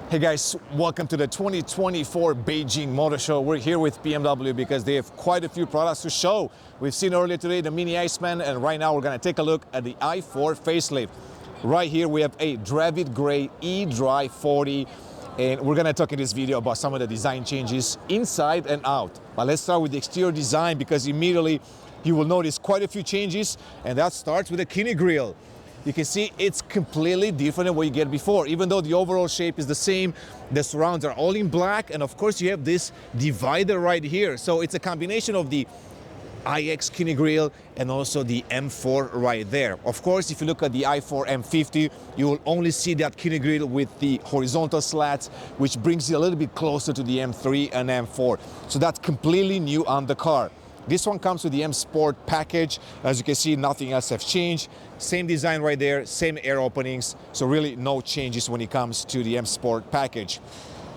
Hey guys, welcome to the 2024 Beijing Motor Show. We're here with BMW because they have quite a few products to show. We've seen earlier today the Mini Iceman, and right now we're going to take a look at the i4 facelift. Right here we have a Dravit Grey iDrive 40, and we're going to talk in this video about some of the design changes inside and out. But let's start with the exterior design because immediately you will notice quite a few changes, and that starts with the kidney grille. You can see it's completely different than what you get before. Even though the overall shape is the same, the surrounds are all in black, and of course you have this divider right here. So it's a combination of the iX kidney grille and also the M4 right there. Of course, if you look at the i4 M50, you will only see that kidney grille with the horizontal slats, which brings you a little bit closer to the M3 and M4. So that's completely new on the car. This one comes with the M Sport package. As you can see, nothing else has changed. Same design right there, same air openings. So really no changes when it comes to the M Sport package.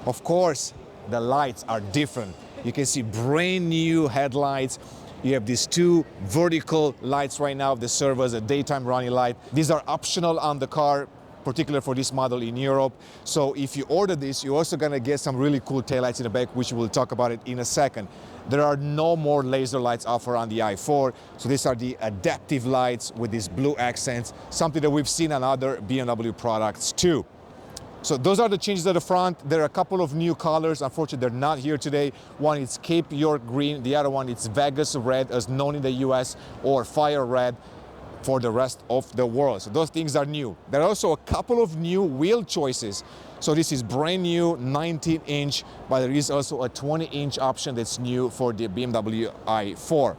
Of course, the lights are different. You can see brand new headlights. You have these two vertical lights right now that serve as a daytime running light. These are optional on the car, particularly for this model in Europe. So if you order this, you're also gonna get some really cool taillights in the back, which we'll talk about it in a second. There are no more laser lights offered on the i4. So these are the adaptive lights with these blue accents, something that we've seen on other BMW products too. So those are the changes at the front. There are a couple of new colors. Unfortunately, they're not here today. One is Cape York green. The other one is Vegas red, as known in the US, or fire red for the rest of the world. So those things are new. There are also a couple of new wheel choices. So this is brand new 19-inch, but there is also a 20-inch option that's new for the BMW i4.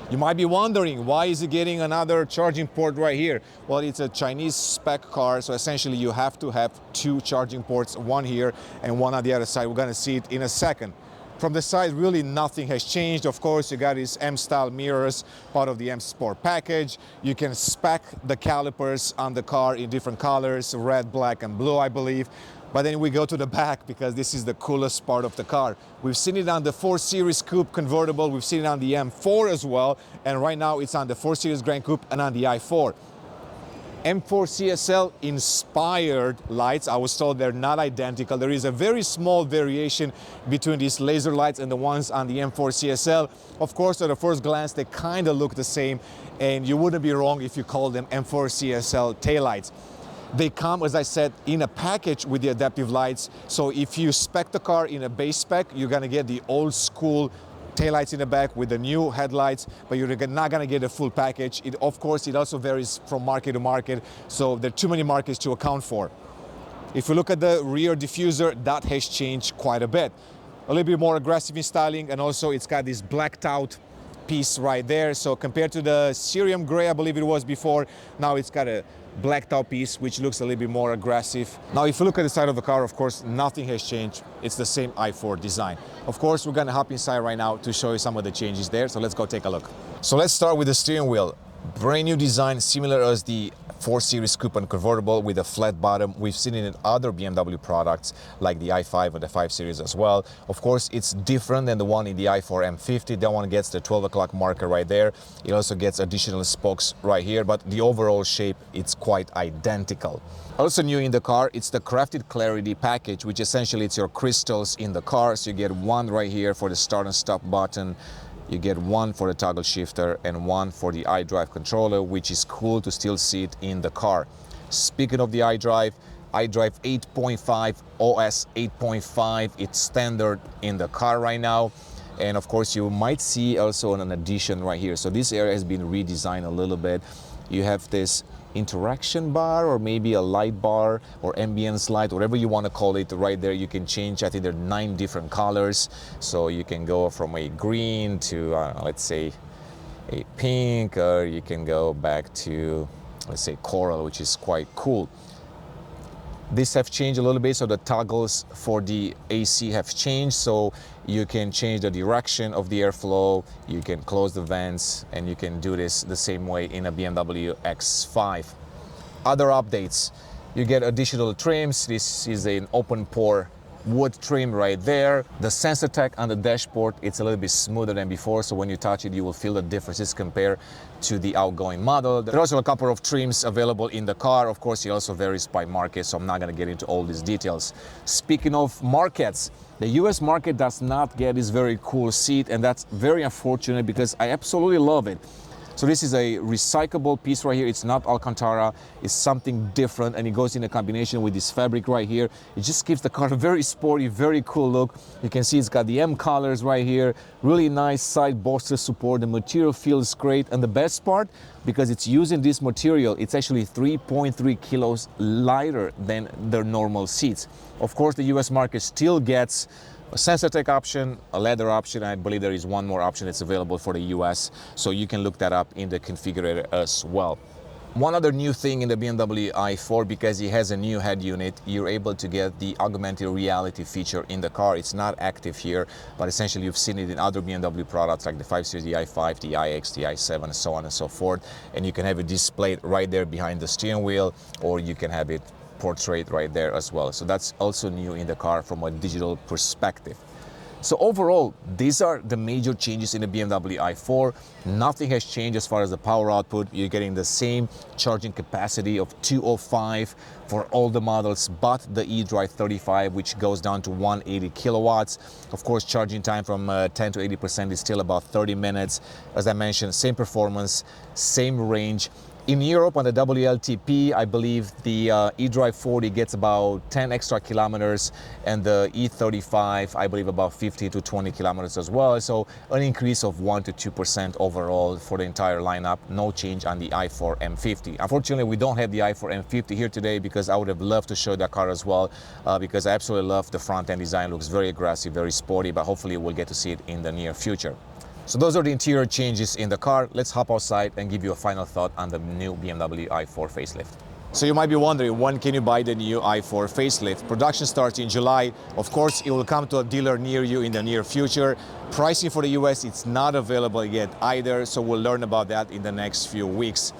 You might be wondering, why is it getting another charging port right here? Well, it's a Chinese spec car, so essentially you have to have two charging ports, one here and one on the other side. We're gonna see it in a second. From the side, really nothing has changed. Of course, you got these M-style mirrors, part of the M Sport package. You can spec the calipers on the car in different colors, red, black, and blue, I believe. But then we go to the back because this is the coolest part of the car. We've seen it on the 4 Series Coupe convertible. We've seen it on the M4 as well. And right now it's on the 4 Series Grand Coupe and on the i4. M4 CSL inspired lights. I was told they're not identical. There is a very small variation between these laser lights and the ones on the M4 CSL. Of course, at a first glance, they kind of look the same, and you wouldn't be wrong if you call them M4 CSL taillights. They come, as I said, in a package with the adaptive lights. So if you spec the car in a base spec, you're gonna get the old school taillights in the back with the new headlights, but you're not gonna get a full package. Of course, it also varies from market to market, so there are too many markets to account for. If you look at the rear diffuser, that has changed quite a bit. A little bit more aggressive in styling, and also it's got this blacked out piece right there. So compared to the Cerium Gray, I believe it was before, now it's got a blacked out piece, which looks a little bit more aggressive. Now, if you look at the side of the car, of course, nothing has changed. It's the same i4 design. Of course, we're gonna hop inside right now to show you some of the changes there. So let's go take a look. So let's start with the steering wheel. Brand new design, similar as the 4 Series Coupe and convertible with a flat bottom. We've seen it in other BMW products like the i5 or the 5 Series as well. Of course, it's different than the one in the i4 M50. That one gets the 12 o'clock marker right there. It also gets additional spokes right here, but the overall shape, it's quite identical. Also new in the car, it's the Crafted Clarity package, which essentially it's your crystals in the car. So you get one right here for the start and stop button. You get one for the toggle shifter and one for the iDrive controller, which is cool to still see it in the car. Speaking of the iDrive 8.5, OS 8.5, it's standard in the car right now. And of course, you might see also an addition right here. So this area has been redesigned a little bit. You have this interaction bar, or maybe a light bar or ambience light, whatever you want to call it. Right there you can change. I think there are 9 different colors, so you can go from a green to let's say a pink, or you can go back to, let's say, coral, which is quite cool. These have changed a little bit, so the toggles for the AC have changed, so you can change the direction of the airflow, you can close the vents, and you can do this the same way in a BMW X5. Other updates, you get additional trims. This is an open pore wood trim right there. The sensor tech on the dashboard, it's a little bit smoother than before, so when you touch it, you will feel the differences compared to the outgoing model. There are also a couple of trims available in the car. Of course, it also varies by market, so I'm not going to get into all these details. Speaking of markets, the US market does not get this very cool seat, and that's very unfortunate because I absolutely love it. So this is a recyclable piece right here. It's not Alcantara, it's something different, and it goes in a combination with this fabric right here. It just gives the car a very sporty, very cool look. You can see it's got the M colors right here, really nice side bolster support. The material feels great, and the best part, because it's using this material, it's actually 3.3 kilos lighter than their normal seats. Of course, the US market still gets a sensor tech option, a leather option. I believe there is one more option that's available for the US, so you can look that up in the configurator as well. One other new thing in the BMW i4, because it has a new head unit, you're able to get the augmented reality feature in the car. It's not active here, but essentially you've seen it in other BMW products like the 5 Series, the i5, the iX, the i7, and so on and so forth. And you can have it displayed right there behind the steering wheel, or you can have it portrait right there as well. So that's also new in the car from a digital perspective. So overall, these are the major changes in the BMW i4. Nothing has changed as far as the power output. You're getting the same charging capacity of 205 for all the models, but the iDrive 35, which goes down to 180 kilowatts. Of course, charging time from 10 to 80% is still about 30 minutes. As I mentioned, same performance, same range. In Europe, on the WLTP, I believe the iDrive 40 gets about 10 extra kilometers, and the E35, I believe, about 15 to 20 kilometers as well. So an increase of 1 to 2% overall for the entire lineup. No change on the i4 M50. Unfortunately, we don't have the i4 M50 here today, because I would have loved to show that car as well, because I absolutely love the front-end design. It looks very aggressive, very sporty, but hopefully we'll get to see it in the near future. So those are the interior changes in the car. Let's hop outside and give you a final thought on the new BMW i4 facelift. So you might be wondering, when can you buy the new i4 facelift? Production starts in July. Of course, it will come to a dealer near you in the near future. Pricing for the US, it's not available yet either, so we'll learn about that in the next few weeks.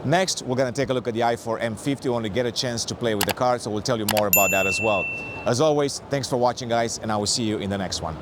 Next, we're going to take a look at the i4 M50. We want to get a chance to play with the car, so we'll tell you more about that as well. As always, thanks for watching, guys, and I will see you in the next one.